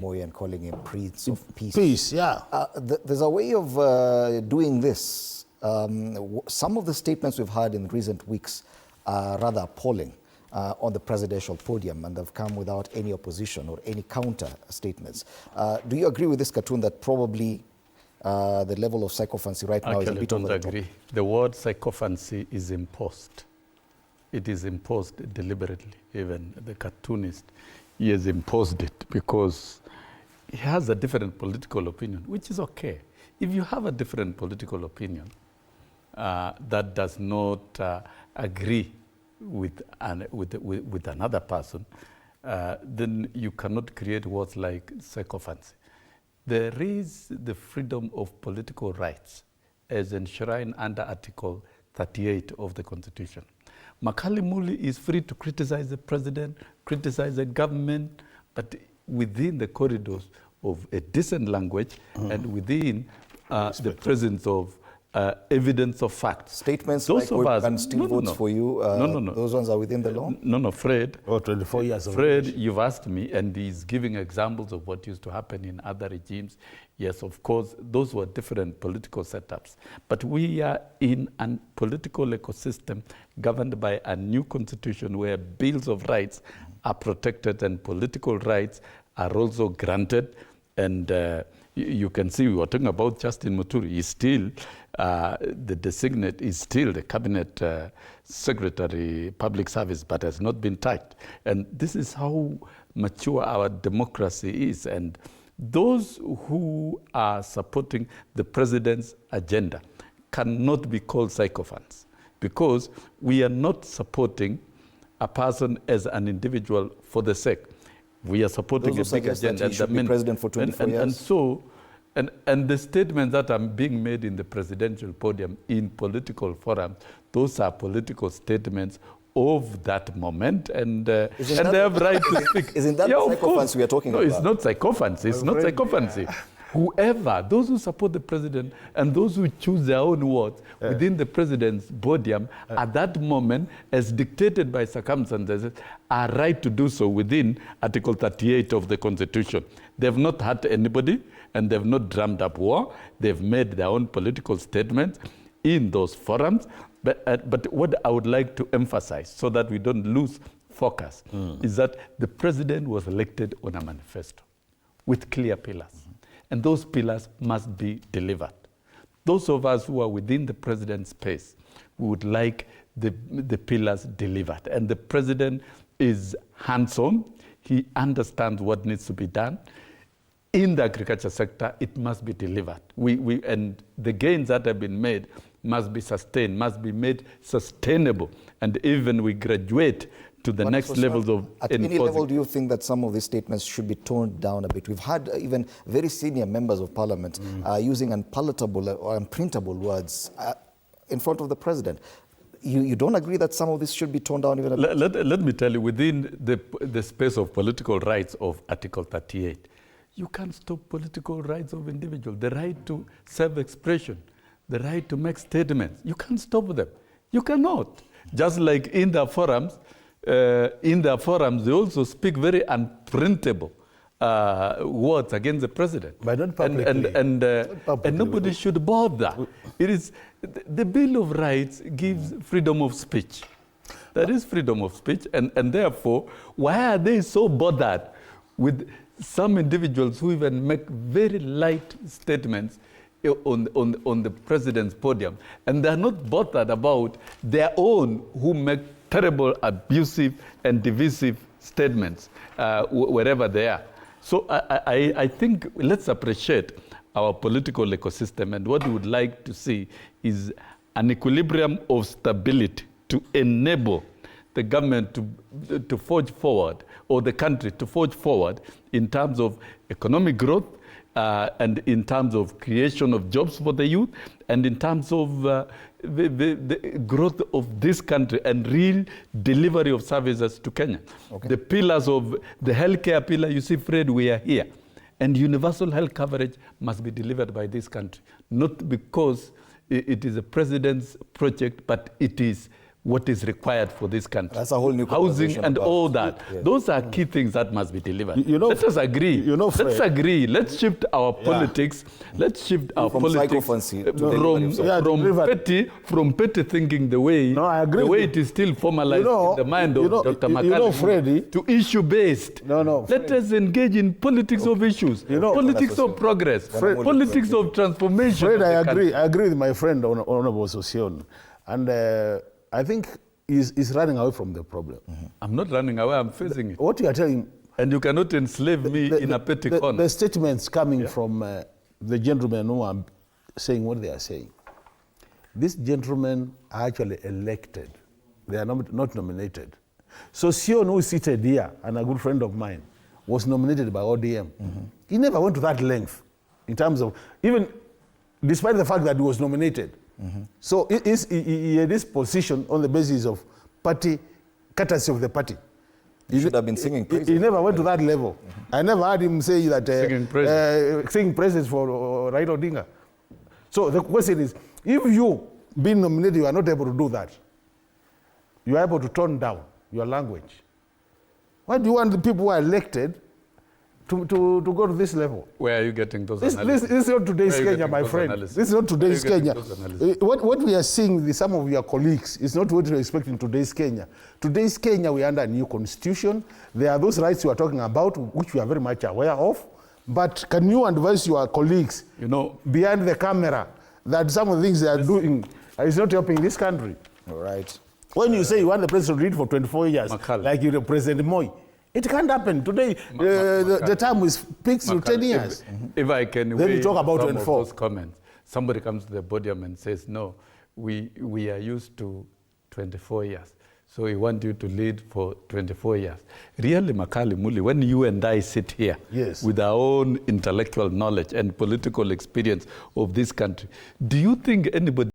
Moi and calling him Prince of Peace. Peace, yeah. There's a way of doing this. Some of the statements we've heard in recent weeks are rather appalling on the presidential podium, and they've come without any opposition or any counter statements. Do you agree with this cartoon that probably the level of sycophancy right now is a bit over the top? I don't agree. The word sycophancy is imposed. It is imposed deliberately. Even the cartoonist, he has imposed it because he has a different political opinion, which is okay. If you have a different political opinion that does not agree with another person, then you cannot create words like sycophancy. There is the freedom of political rights as enshrined under Article 38 of the Constitution. Makali Muli is free to criticize the president, criticize the government, but within the corridors of a decent language and within the presence of evidence of fact. Statements those like we can still vote for you, those ones are within the law? No, Fred. Oh, 24 years of Fred, you've asked me, and he's giving examples of what used to happen in other regimes. Yes, of course, those were different political setups. But we are in a political ecosystem governed by a new constitution where bills of rights are protected and political rights are also granted. And you can see we were talking about Justin Muturi. He's still, the SIGNET is still the cabinet secretary, public service, but has not been touched. And this is how mature our democracy is. And those who are supporting the president's agenda cannot be called sycophants, because we are not supporting a person as an individual for the sake. We are supporting a big agenda. He should be president for 24 years. And so, and the statements that are being made in the presidential podium in political forums, those are political statements of that moment, and they have right to speak. Isn't that sycophancy we are talking about? No, it's not sycophancy. It's not sycophancy. Whoever, those who support the president and those who choose their own words within the president's podium at that moment, as dictated by circumstances, are right to do so within Article 38 of the Constitution. They've not hurt anybody, and they've not drummed up war. They've made their own political statements in those forums. But what I would like to emphasize, so that we don't lose focus, is that the president was elected on a manifesto with clear pillars. And those pillars must be delivered. Those of us who are within the president's space, we would like the pillars delivered. And the president is hands-on. He understands what needs to be done. In the agriculture sector, it must be delivered. And the gains that have been made must be sustained, must be made sustainable. And even we graduate to the next levels of At any level, do you think that some of these statements should be toned down a bit? We've had even very senior members of parliament using unpalatable or unprintable words in front of the president. You don't agree that some of this should be toned down even a bit? Let me tell you, within the space of political rights of Article 38, you can't stop political rights of individuals, the right to self-expression, the right to make statements. You can't stop them. You cannot. Just like in the forums, they also speak very unprintable words against the president. But not publicly. And nobody should bother. It is the Bill of Rights gives freedom of speech. There is freedom of speech, and therefore, why are they so bothered with some individuals who even make very light statements on the president's podium, and they're not bothered about their own who make terrible, abusive, and divisive statements wherever they are. So I think let's appreciate our political ecosystem, and what we would like to see is an equilibrium of stability to enable the government to forge forward, or the country to forge forward in terms of economic growth, and in terms of creation of jobs for the youth, and in terms of the growth of this country and real delivery of services to Kenya. Okay. The pillars of the healthcare pillar, you see, Fred, we are here. And universal health coverage must be delivered by this country, not because it is a president's project, but it is what is required for this country. That's a whole new housing and about all that. Yes. Those are key things that must be delivered. Let us agree. Fred, let's agree. Let's shift our politics. Let's shift our politics from petty thinking the way it is still formalized in the mind of Dr. McCallum to issue based. Let us engage in politics of issues, politics of progress, politics of transformation. Fred, I agree with my friend Honorable Sossion. And I think he's running away from the problem. I'm not running away, I'm facing it. What you are telling... And you cannot enslave me in a petty corner. The statements coming from the gentlemen who are saying what they are saying. These gentlemen are actually elected. They are not nominated. Sossion, who is seated here, and a good friend of mine, was nominated by ODM. He never went to that length in terms of, even despite the fact that he was nominated. So he had this position on the basis of party, courtesy of the party. He should have been singing praises. He never went to that level. I never heard him say that singing praises for Raila Odinga. So the question is, if you, being nominated, you are not able to do that, you are able to tone down your language. Why do you want the people who are elected to go to this level? Where are you getting those analyses? This is not today's Kenya, my friend. This is not today's Kenya. What we are seeing with some of your colleagues is not what we're expecting today's Kenya. Today's Kenya, we are under a new constitution. There are those rights you are talking about, which we are very much aware of. But can you advise your colleagues, behind the camera, that some of the things they are doing is not helping this country? All right. When you say you want the president to lead for 24 years, like you're President Moi, it can't happen. Today, the term is fixed to 10 years. If I can then you talk about some 24. Of those comments, somebody comes to the podium and says, no, we are used to 24 years. So we want you to lead for 24 years. Really, Makali Muli, when you and I sit here with our own intellectual knowledge and political experience of this country, do you think anybody